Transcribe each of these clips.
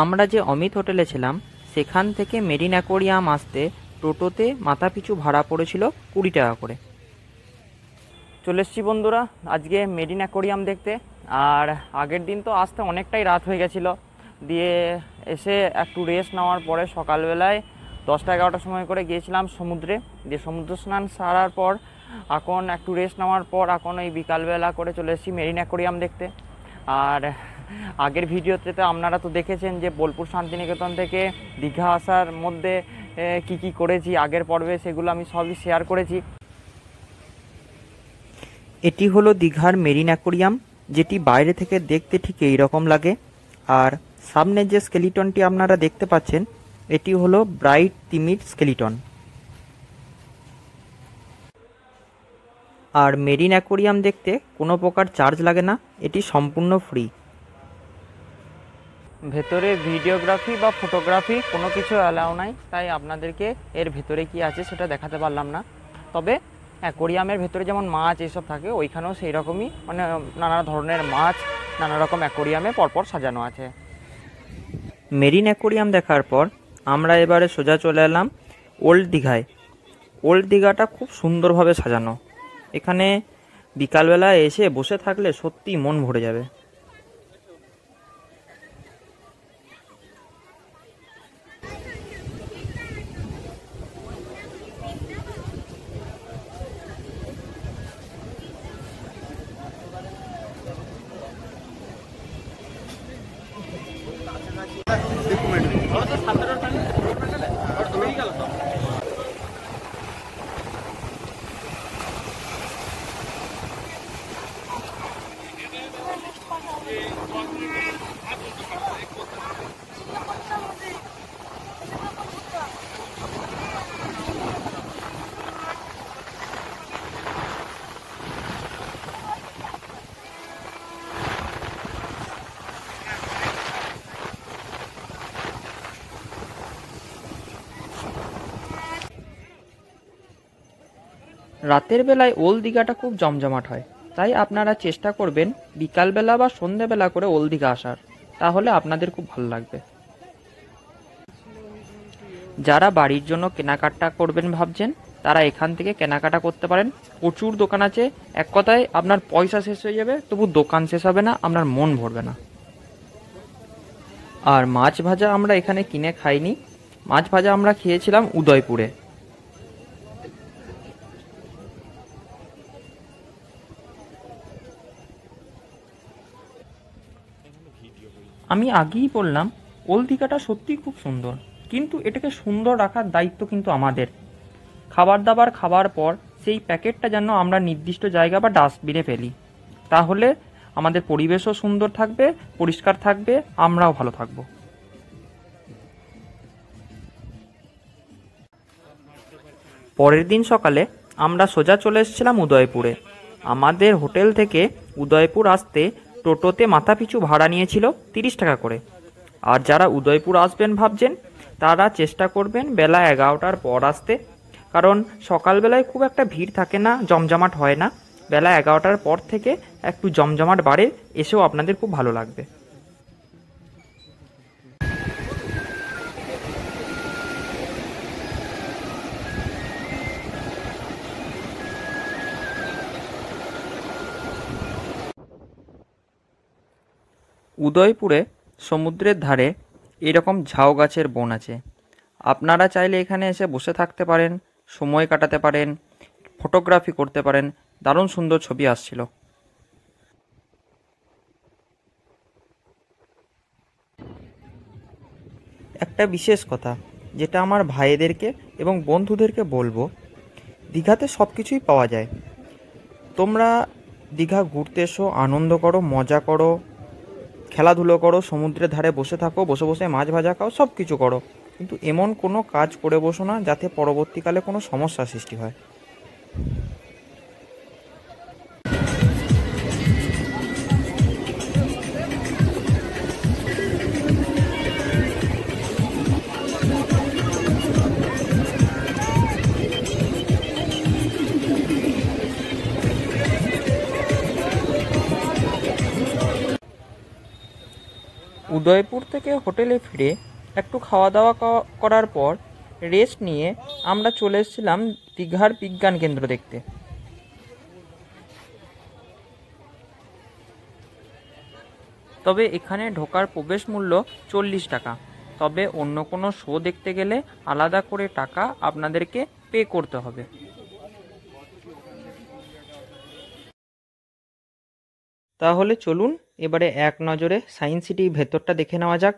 আমরা যে অমিত হোটেলে ছিলাম সেখান থেকে মেরিন অ্যাকোয়ারিয়াম আসতে টোটোতে মাথাপিছু ভাড়া পড়েছিল 20 টাকা করে। চলে এসেছি বন্ধুরা আজকে মেরিন অ্যাকোয়ারিয়াম দেখতে। আর আগের দিন তো আসতে অনেকটাই রাত হয়ে গেছিলো, দিয়ে এসে একটু রেস্ট নেওয়ার পরে সকালবেলায় 10টা-11টার সময় করে গিয়েছিলাম সমুদ্রে, দিয়ে সমুদ্র স্নান সারার পর এখন একটু রেস্ট নেওয়ার পর এখন এই বিকালবেলা করে চলে এসেছি মেরিন অ্যাকোয়ারিয়াম দেখতে। আর আগের ভিডিওতে তো আপনারা তো দেখেছেন যে বোলপুর শান্তিনিকেতন থেকে দীঘা আসার মধ্যে কি কি করেছি আগের পর্বে, সেগুলো আমি সবই শেয়ার করেছি। এটি হলো দীঘার মেরিন অ্যাকোয়ারিয়াম, যেটি বাইরে থেকে দেখতে ঠিক এই রকম লাগে। আর সামনে যে স্কেলিটনটি আপনারা দেখতে পাচ্ছেন এটি হলো ব্রাইট তিমির স্কেলিটন। আর মেরিন অ্যাকোয়ারিয়াম দেখতে কোনো প্রকার চার্জ লাগে না, এটি সম্পূর্ণ ফ্রি। ভেতরে ভিডিওগ্রাফি বা ফটোগ্রাফি কোনো কিছু অ্যালাউ নাই, তাই আপনাদেরকে এর ভেতরে কি আছে সেটা দেখাতে পারলাম না। তবে অ্যাকোয়ারিয়ামের ভেতরে যেমন মাছ এইসব থাকে, ওইখানেও সেই রকমই মানে নানা ধরনের মাছ নানা রকম অ্যাকোয়ারিয়ামে পরপর সাজানো আছে। মেরিন অ্যাকোয়ারিয়াম দেখার পর আমরা এবারে সোজা চলে এলাম ওল্ড দীঘায়। ওল্ড দীঘাটা খুব সুন্দরভাবে সাজানো, এখানে বিকালবেলা এসে বসে থাকলে সত্যি মন ভরে যাবে। রাতের বেলায় ওল্ড দীঘাটা খুব জমজমাট হয়, তাই আপনারা চেষ্টা করবেন বিকালবেলা বা সন্ধ্যেবেলা করে ওল্ড দীঘা আসার, তাহলে আপনাদের খুব ভালো লাগবে। যারা বাড়ির জন্য কেনাকাটা করবেন ভাবছেন তারা এখান থেকে কেনাকাটা করতে পারেন। প্রচুর দোকান আছে, এক কথায় আপনার পয়সা শেষ হয়ে যাবে তবু দোকান শেষ হবে না, আপনার মন ভরবে না। আর মাছ ভাজা আমরা এখানে কিনে খাইনি, মাছ ভাজা আমরা খেয়েছিলাম উদয়পুরে। আমি আগেই বললাম ওল্ড দীঘাটা সত্যিই খুব সুন্দর, কিন্তু এটাকে সুন্দর রাখার দায়িত্ব কিন্তু আমাদের। খাবার দাবার খাবার পর সেই প্যাকেটটা যেন আমরা নির্দিষ্ট জায়গা বা ডাস্টবিনে ফেলি, তাহলে আমাদের পরিবেশও সুন্দর থাকবে, পরিষ্কার থাকবে, আমরাও ভালো থাকব। পরের দিন সকালে আমরা সোজা চলে এসেছিলাম উদয়পুরে। আমাদের হোটেল থেকে উদয়পুর আসতে টোটোতে মাথাপিছু ভাড়া নিয়েছিল 30 টাকা করে। আর যারা উদয়পুর আসবেন ভাবছেন তারা চেষ্টা করবেন বেলা 11টার পর আসতে, কারণ সকালবেলায় খুব একটা ভিড় থাকে না, জমজমাট হয় না। বেলা 11টার পর থেকে একটু জমজমাট বাড়ে, এসেও আপনাদের খুব ভালো লাগবে। উদয়পুরে সমুদ্রের ধারে এরকম ঝাউ গাছের বন আছে, আপনারা চাইলে এখানে এসে বসে থাকতে পারেন, সময় কাটাতে পারেন, ফটোগ্রাফি করতে পারেন। দারুণ সুন্দর ছবি আসছিল। একটা বিশেষ কথা যেটা আমার ভাইদেরকে এবং বন্ধুদেরকে বলবো, দীঘাতে সব কিছুই পাওয়া যায়। তোমরা দীঘা ঘুরতে এসো, আনন্দ করো, মজা করো, খেলাধুলো করো, সমুদ্রের ধারে বসে থাকো, বসে বসে মাছ ভাজা খাও, সব কিছু করো, কিন্তু এমন কোনো কাজ করে বসো না যাতে পরবর্তীকালে কোনো সমস্যার সৃষ্টি হয়। উদয়পুর থেকে হোটেলে ফিরে একটু খাওয়া দাওয়া করার পর রেস্ট নিয়ে আমরা চলে এসেছিলাম দীঘার বিজ্ঞান কেন্দ্র দেখতে। তবে এখানে ঢোকার প্রবেশ মূল্য 40 টাকা। তবে অন্য কোনো শো দেখতে গেলে আলাদা করে টাকা আপনাদেরকে পে করতে হবে। তাহলে চলুন এবারে এক নজরে সায়েন্স সিটির ভেতরটা দেখে নেওয়া যাক।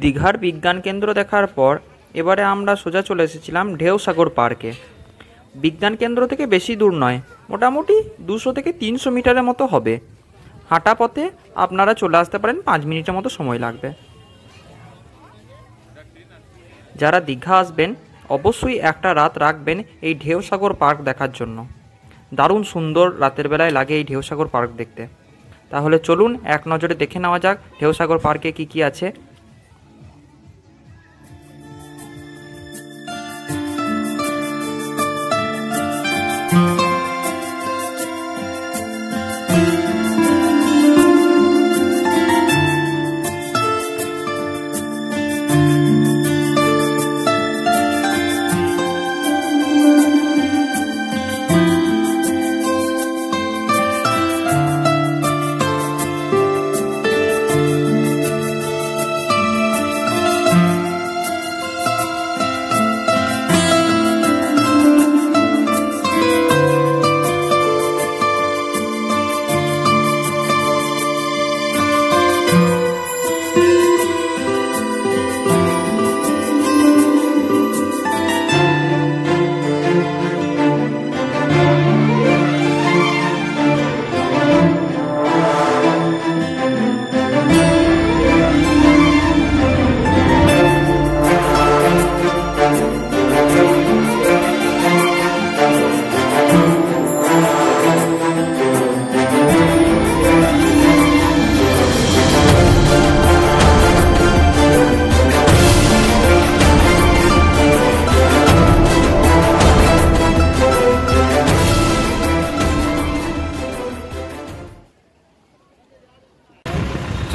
দীঘার বিজ্ঞান কেন্দ্র দেখার পর এবারে আমরা সোজা চলে এসেছিলাম ঢেউসাগর পার্কে। বিজ্ঞান কেন্দ্র থেকে বেশি দূর নয়, মোটামুটি 200 থেকে 300 মিটারের মতো হবে। হাঁটা পথে আপনারা চলে আসতে পারেন, 5 মিনিটের মতো সময় লাগবে। যারা দীঘা আসবেন অবশ্যই একটা রাত রাখবেন এই ঢেউসাগর পার্ক দেখার জন্য। দারুণ সুন্দর রাতের বেলায় লাগে এই ঢেউসাগর পার্ক দেখতে। তাহলে চলুন এক নজরে দেখে নেওয়া যাক ঢেউসাগর পার্কে কি কি আছে।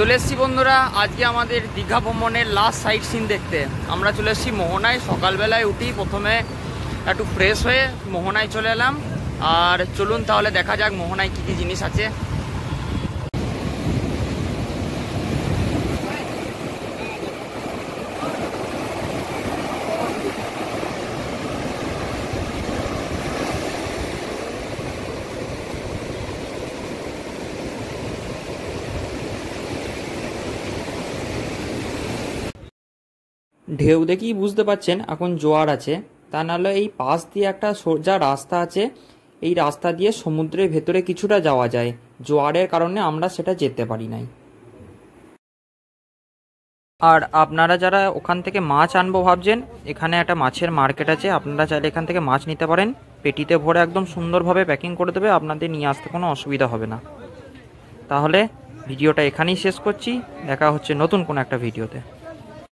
চলে এসেছি বন্ধুরা আজকে আমাদের দীঘা ভ্রমণের লাস্ট সাইট সিন দেখতে। আমরা চলে এসেছি মোহনায়। সকালবেলায় উঠি, প্রথমে একটু ফ্রেশ হয়ে মোহনায় চলে এলাম। আর চলুন তাহলে দেখা যাক মোহনায় কী কী জিনিস আছে। ঢেউ দেখেই বুঝতে পারছেন এখন জোয়ার আছে, তা নাহলে এই পাশ দিয়ে একটা সোজা রাস্তা আছে, এই রাস্তা দিয়ে সমুদ্রের ভেতরে কিছুটা যাওয়া যায়, জোয়ারের কারণে আমরা সেটা যেতে পারি নাই। আর আপনারা যারা ওখান থেকে মাছ আনবো ভাবছেন, এখানে একটা মাছের মার্কেট আছে, আপনারা চাইলে এখান থেকে মাছ নিতে পারেন। পেটিতে ভরে একদম সুন্দরভাবে প্যাকিং করে দেবে, আপনাদের নিয়ে আসতে কোনো অসুবিধা হবে না। তাহলে ভিডিওটা এখানেই শেষ করছি, দেখা হচ্ছে নতুন কোনো একটা ভিডিওতে।